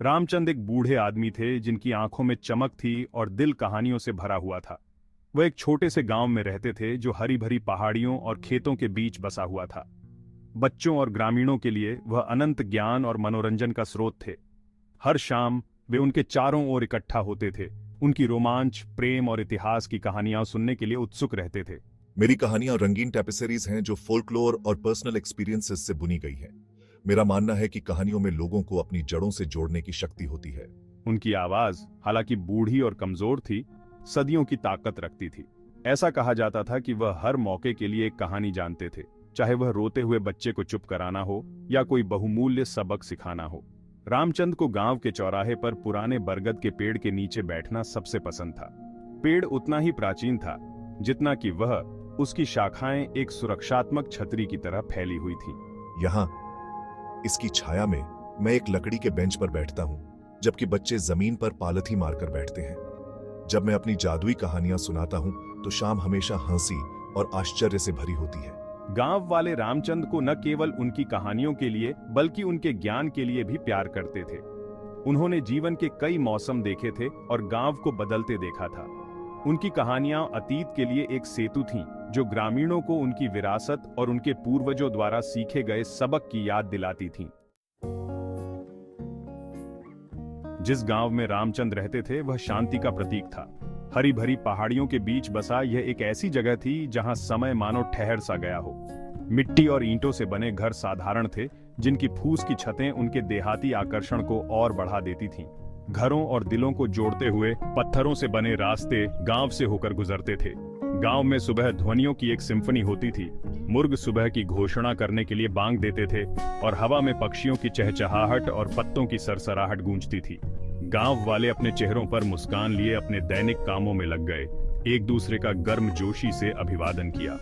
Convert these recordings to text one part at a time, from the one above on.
रामचंद एक बूढ़े आदमी थे जिनकी आंखों में चमक थी और दिल कहानियों से भरा हुआ था। वह एक छोटे से गांव में रहते थे जो हरी भरी पहाड़ियों और खेतों के बीच बसा हुआ था। बच्चों और ग्रामीणों के लिए वह अनंत ज्ञान और मनोरंजन का स्रोत थे। हर शाम वे उनके चारों ओर इकट्ठा होते थे, उनकी रोमांच, प्रेम और इतिहास की कहानियां सुनने के लिए उत्सुक रहते थे। मेरी कहानियां रंगीन टैपेस्ट्रीज हैं जो फोल्कलोर और पर्सनल एक्सपीरियंसेस से बुनी गई हैं। मेरा मानना है कि कहानियों में लोगों को अपनी जड़ों से जोड़ने की शक्ति होती है। उनकी आवाज, हालांकि बूढ़ी और कमजोर थी, सदियों की ताकत रखती थी। ऐसा कहा जाता था कि वह हर मौके के लिए एक कहानी जानते थे, चाहे वह रोते हुए बच्चे को चुप कराना हो या कोई बहुमूल्य सबक सिखाना हो। रामचंद को गांव के चौराहे पर पुराने बरगद के पेड़ के नीचे बैठना सबसे पसंद था। पेड़ उतना ही प्राचीन था जितना कि वह, उसकी शाखाएं एक सुरक्षात्मक छतरी की तरह फैली हुई थीं। यहाँ इसकी छाया में मैं एक लकड़ी के बेंच पर बैठता हूँ, जबकि बच्चे जमीन पर पालथी मारकर बैठते हैं। जब मैं अपनी जादुई कहानियां सुनाता हूँ तो शाम हमेशा हंसी और आश्चर्य से भरी होती है। गांव वाले रामचंद को न केवल उनकी कहानियों के लिए बल्कि उनके ज्ञान के लिए भी प्यार करते थे। उन्होंने जीवन के कई मौसम देखे थे और गांव को बदलते देखा था। उनकी कहानियां अतीत के लिए एक सेतु थीं, जो ग्रामीणों को उनकी विरासत और उनके पूर्वजों द्वारा सीखे गए सबक की याद दिलाती थीं। जिस गांव में रामचंद रहते थे वह शांति का प्रतीक था। हरी भरी पहाड़ियों के बीच बसा यह एक ऐसी जगह थी जहां समय मानो ठहर सा गया हो। मिट्टी और ईंटों से बने घर साधारण थे, जिनकी फूस की छतें उनके देहाती आकर्षण को और बढ़ा देती थीं। घरों और दिलों को जोड़ते हुए पत्थरों से बने रास्ते गांव से होकर गुजरते थे। गांव में सुबह ध्वनियों की एक सिम्फनी होती थी। मुर्ग सुबह की घोषणा करने के लिए बांग देते थे और हवा में पक्षियों की चहचहाहट और पत्तों की सरसराहट गूंजती थी। गांव वाले अपने चेहरों पर मुस्कान लिए अपने दैनिक कामों में लग गए, एक दूसरे का गर्मजोशी से अभिवादन किया।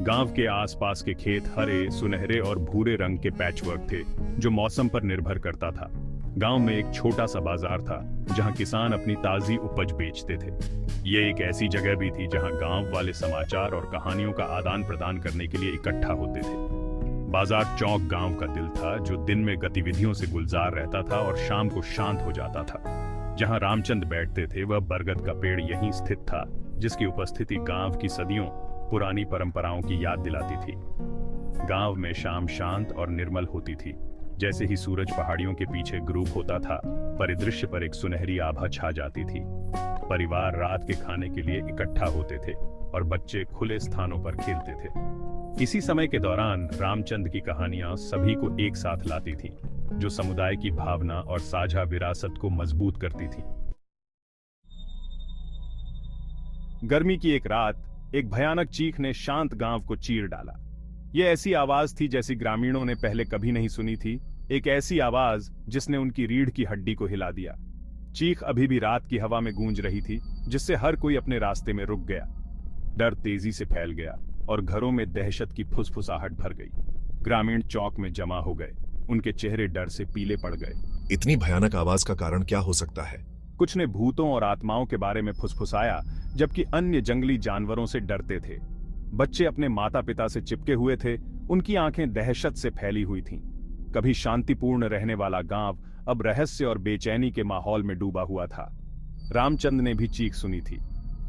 गांव के आसपास के खेत हरे, सुनहरे और भूरे रंग के पैचवर्क थे, जो मौसम पर निर्भर करता था। गांव में एक छोटा सा बाजार था जहां किसान अपनी ताजी उपज बेचते थे। ये एक ऐसी जगह भी थी जहां गांव वाले समाचार और कहानियों का आदान प्रदान करने के लिए इकट्ठा होते थे। बाजार चौक गांव का दिल था, जो दिन में गतिविधियों से गुलजार रहता था और शाम को शांत हो जाता था। जहां रामचंद बैठते थे वह बरगद का पेड़ यहीं स्थित था, जिसकी उपस्थिति गांव की सदियों पुरानी परंपराओं की याद दिलाती थी। गांव में शाम शांत और निर्मल होती थी। जैसे ही सूरज पहाड़ियों के पीछे ग्रूप होता था, परिदृश्य पर एक सुनहरी आभा छा जाती थी। परिवार रात के खाने के लिए इकट्ठा होते थे और बच्चे खुले स्थानों पर खेलते थे। इसी समय के दौरान रामचंद की कहानियां सभी को एक साथ लाती थीं, जो समुदाय की भावना और साझा विरासत को मजबूत करती थी। गर्मी की एक रात एक भयानक चीख ने शांत गांव को चीर डाला। यह ऐसी आवाज थी जैसी ग्रामीणों ने पहले कभी नहीं सुनी थी, एक ऐसी आवाज जिसने उनकी रीढ़ की हड्डी को हिला दिया। चीख अभी भी रात की हवा में गूंज रही थी, जिससे हर कोई अपने रास्ते में रुक गया। डर तेजी से फैल गया और घरों में दहशत की फुसफुसाहट भर गई। ग्रामीण चौक में जमा हो गए, उनके चेहरे डर से पीले पड़ गए। इतनी भयानक आवाज का कारण क्या हो सकता है? कुछ ने भूतों और आत्माओं के बारे में फुसफुसाया, जबकि अन्य जंगली जानवरों से डरते थे। बच्चे अपने माता पिता से चिपके हुए थे, उनकी आंखें दहशत से फैली हुई थीं। कभी शांतिपूर्ण रहने वाला गांव अब रहस्य और बेचैनी के माहौल में डूबा हुआ था। रामचंद ने भी चीख सुनी थी,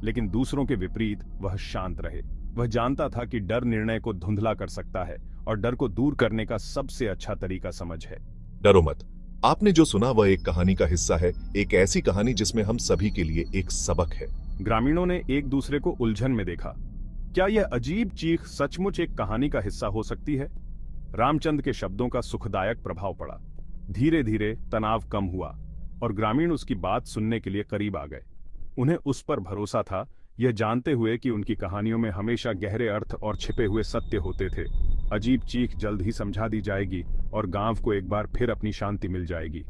लेकिन दूसरों के विपरीत वह शांत रहे। वह जानता था कि डर निर्णय को धुंधला कर सकता है और डर को दूर करने का सबसे अच्छा तरीका समझ है। डरो मत। आपने जो सुना वह एक कहानी का हिस्सा है, एक ऐसी कहानी जिसमें हम सभी के लिए एक सबक है। ग्रामीणों ने एक दूसरे को उलझन में देखा। क्या यह अजीब चीख सचमुच एक कहानी का हिस्सा हो सकती है? रामचंद के शब्दों का सुखदायक प्रभाव पड़ा। धीरे धीरे तनाव कम हुआ और ग्रामीण उसकी बात सुनने के लिए करीब आ गए। उन्हें उस पर भरोसा था, यह जानते हुए कि उनकी कहानियों में हमेशा गहरे अर्थ और छिपे हुए सत्य होते थे। अजीब चीख जल्द ही समझा दी जाएगी और गांव को एक बार फिर अपनी शांति मिल जाएगी।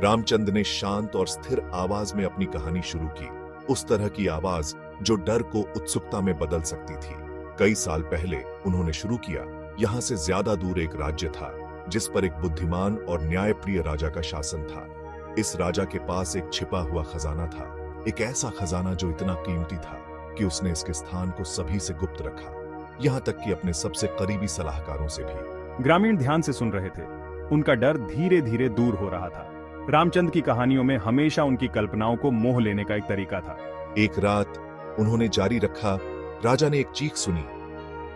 रामचंद ने शांत और स्थिर आवाज में अपनी कहानी शुरू की, उस तरह की आवाज जो डर को उत्सुकता में बदल सकती थी। कई साल पहले उन्होंने शुरू किया। यहाँ से ज्यादा दूर एक राज्य था जिस पर एक बुद्धिमान और न्यायप्रिय राजा का शासन था। इस राजा के पास एक छिपा हुआ खजाना था, एक ऐसा खजाना जो इतना कीमती था कि उसने इसके स्थान को सभी से गुप्त रखा, यहाँ तक कि अपने सबसे करीबी सलाहकारों से भी। ग्रामीण ध्यान से सुन रहे थे। उनका डर धीरे धीरे दूर हो रहा था। रामचंद की कहानियों में हमेशा उनकी कल्पनाओं को मोह लेने का एक तरीका था। एक रात उन्होंने जारी रखा, राजा ने एक चीख सुनी,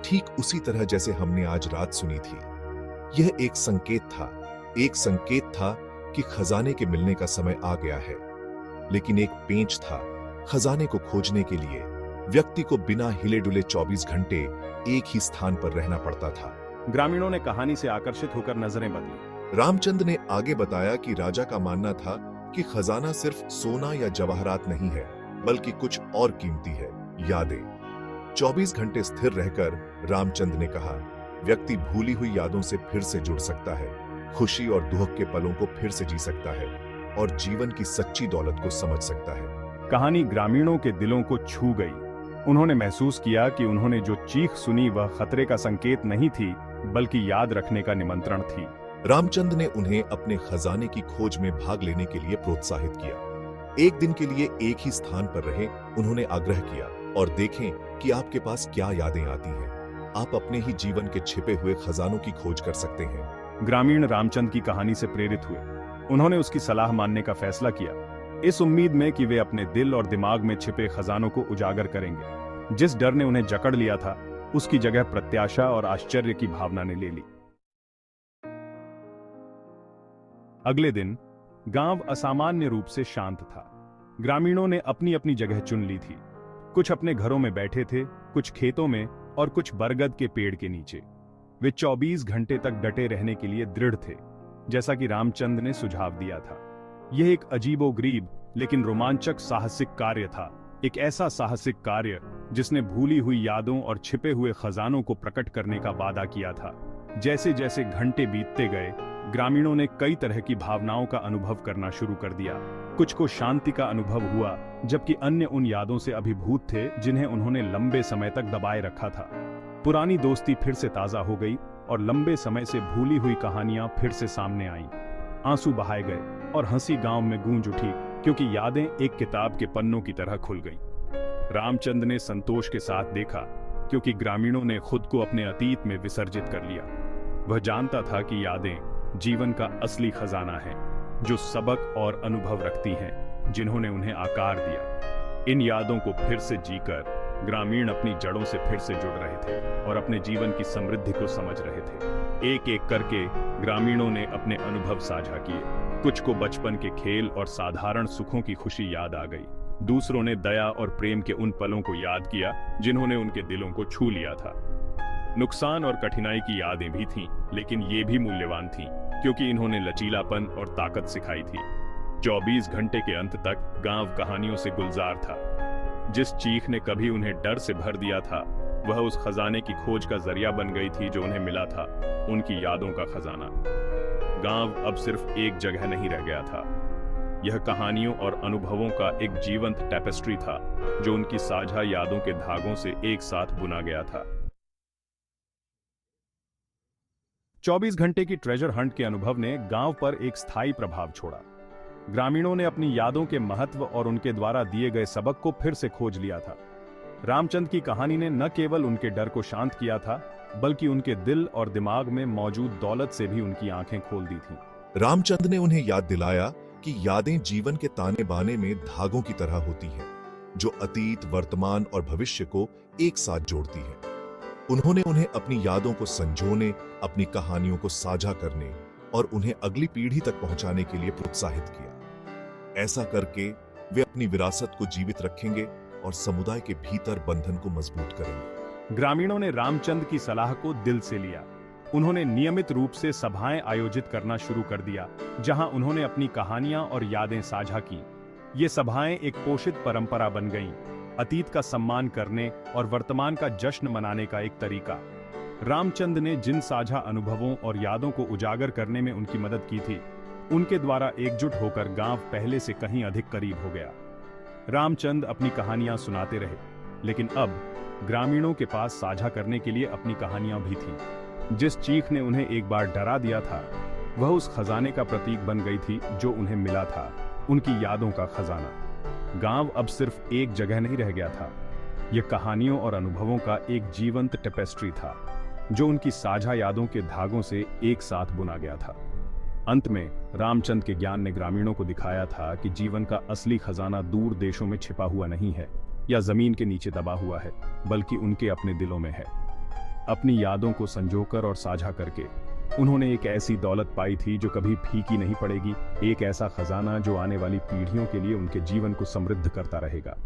ठीक उसी तरह जैसे हमने आज रात सुनी थी। यह एक संकेत था कि खजाने के मिलने का समय आ गया है। लेकिन एक पेंच था, खजाने को खोजने के लिए व्यक्ति को बिना हिले डुले 24 घंटे एक ही स्थान पर रहना पड़ता था। ग्रामीणों ने कहानी से आकर्षित होकर नजरें बदली। रामचंद ने आगे बताया कि राजा का मानना था कि खजाना सिर्फ सोना या जवाहरात नहीं है, बल्कि कुछ और कीमती है, यादें। 24 घंटे स्थिर रहकर रामचंद ने कहा, व्यक्ति भूली हुई यादों से फिर से जुड़ सकता है, खुशी और दुख के पलों को फिर से जी सकता है और जीवन की सच्ची दौलत को समझ सकता है। कहानी ग्रामीणों के दिलों को छू गई। उन्होंने महसूस किया कि उन्होंने जो चीख सुनी वह खतरे का संकेत नहीं थी, बल्कि याद रखने का निमंत्रण थी। रामचंद ने उन्हें अपने खजाने की खोज में भाग लेने के लिए प्रोत्साहित किया। एक दिन के लिए एक ही स्थान पर रहें, उन्होंने आग्रह किया, और देखें कि आपके पास क्या यादें आती हैं। आप अपने ही जीवन के छिपे हुए खजानों की खोज कर सकते हैं। ग्रामीण रामचंद की कहानी से प्रेरित हुए। उन्होंने उसकी सलाह मानने का फैसला किया, इस उम्मीद में कि वे अपने दिल और दिमाग में छिपे खजानों को उजागर करेंगे। जिस डर ने उन्हें जकड़ लिया था, उसकी जगह प्रत्याशा और आश्चर्य की भावना ने ले ली। अगले दिन गांव असामान्य रूप से शांत था। ग्रामीणों ने अपनी अपनी जगह चुन ली थी। कुछ अपने घरों में बैठे थे, कुछ खेतों में और कुछ बरगद के पेड़ के नीचे। वे 24 घंटे तक डटे रहने के लिए दृढ़ थे, जैसा कि रामचंद ने सुझाव दिया था। यह एक अजीबोगरीब लेकिन रोमांचक साहसिक कार्य था। एक ऐसा साहसिक कार्य जिसने भूली हुई यादों और छिपे हुए खजानों को प्रकट करने का वादा किया था। जैसे जैसे घंटे बीतते गए, ग्रामीणों ने कई तरह की भावनाओं का अनुभव करना शुरू कर दिया। कुछ को शांति का अनुभव हुआ, जबकि अन्य उन यादों से अभिभूत थे जिन्हें उन्होंने लंबे समय तक दबाए रखा था। पुरानी दोस्ती फिर से ताजा हो गई और लंबे समय से भूली हुई कहानियां फिर से सामने आईं। आंसू बहाए गए और हंसी गांव में गूंज उठी, क्योंकि यादें एक किताब के पन्नों की तरह खुल गईं। रामचंद ने संतोष के साथ देखा, क्योंकि ग्रामीणों ने खुद को अपने अतीत में विसर्जित कर लिया। वह जानता था कि यादें जीवन का असली खजाना है, जो सबक और अनुभव रखती हैं, जिन्होंने उन्हें आकार दिया। इन यादों को फिर से जीकर ग्रामीण अपनी जड़ों से फिर से जुड़ रहे थे और अपने जीवन की समृद्धि को समझ रहे थे। एक एक करके ग्रामीणों ने अपने अनुभव साझा किए। कुछ को बचपन के खेल और साधारण सुखों की खुशी याद आ गई। दूसरों ने दया और प्रेम के उन पलों को याद किया जिन्होंने उनके दिलों को छू लिया था। नुकसान और कठिनाई की यादें भी थीं, लेकिन ये भी मूल्यवान थीं, क्योंकि इन्होंने लचीलापन और ताकत सिखाई थी। 24 घंटे के अंत तक गांव कहानियों से गुलजार था। जिस चीख ने कभी उन्हें डर से भर दिया था, वह उस खजाने की खोज का जरिया बन गई थी जो उन्हें मिला था, उनकी यादों का खजाना। गांव अब सिर्फ एक जगह नहीं रह गया था। यह कहानियों और अनुभवों का एक जीवंत टैपेस्ट्री था, जो उनकी साझा यादों के धागों से एक साथ बुना गया था। 24 घंटे की ट्रेजर हंट के अनुभव ने गांव पर एक स्थायी प्रभाव छोड़ा। ग्रामीणों ने अपनी यादों के महत्व और उनके द्वारा दिए गए सबक को फिर से खोज लिया था। रामचंद की कहानी ने न केवल उनके डर को शांत किया था, बल्कि उनके दिल और दिमाग में मौजूद दौलत से भी उनकी आंखें खोल दी थीं। रामचंद ने उन्हें याद दिलाया कि यादें जीवन के ताने बाने में धागों की तरह होती हैं, जो अतीत, वर्तमान और भविष्य को एक साथ जोड़ती हैं। उन्होंने उन्हें अपनी यादों को संजोने, अपनी कहानियों को साझा करने और उन्हें अगली पीढ़ी तक पहुंचाने के लिए प्रोत्साहित किया। ऐसा करके वे अपनी विरासत को जीवित रखेंगे और समुदाय के भीतर बंधन को मजबूत करेंगे। ग्रामीणों ने रामचंद की सलाह को दिल से लिया। उन्होंने नियमित रूप से सभाएं आयोजित करना शुरू कर दिया, जहां उन्होंने अपनी कहानियां और यादें साझा की। ये सभाएं एक पोषित परंपरा बन गईं, अतीत का सम्मान करने और वर्तमान का जश्न मनाने का एक तरीका। रामचंद ने जिन साझा अनुभवों और यादों को उजागर करने में उनकी मदद की थी, उनके द्वारा एकजुट होकर गांव पहले से कहीं अधिक करीब हो गया। रामचंद अपनी कहानियां सुनाते रहे, लेकिन अब ग्रामीणों के पास साझा करने के लिए अपनी कहानियां भी थीं। जिस चीख ने उन्हें एक बार डरा दिया था, वह उस खजाने का प्रतीक बन गई थी जो उन्हें मिला था, उनकी यादों का खजाना। गांव अब सिर्फ एक जगह नहीं रह गया था, यह कहानियों और अनुभवों का एक जीवंत टेपेस्ट्री था, जो उनकी साझा यादों के धागों से एक साथ बुना गया था। अंत में रामचंद्र के ज्ञान ने ग्रामीणों को दिखाया था कि जीवन का असली खजाना दूर देशों में छिपा हुआ नहीं है या जमीन के नीचे दबा हुआ है, बल्कि उनके अपने दिलों में है। अपनी यादों को संजोकर और साझा करके उन्होंने एक ऐसी दौलत पाई थी जो कभी फीकी नहीं पड़ेगी, एक ऐसा खजाना जो आने वाली पीढ़ियों के लिए उनके जीवन को समृद्ध करता रहेगा।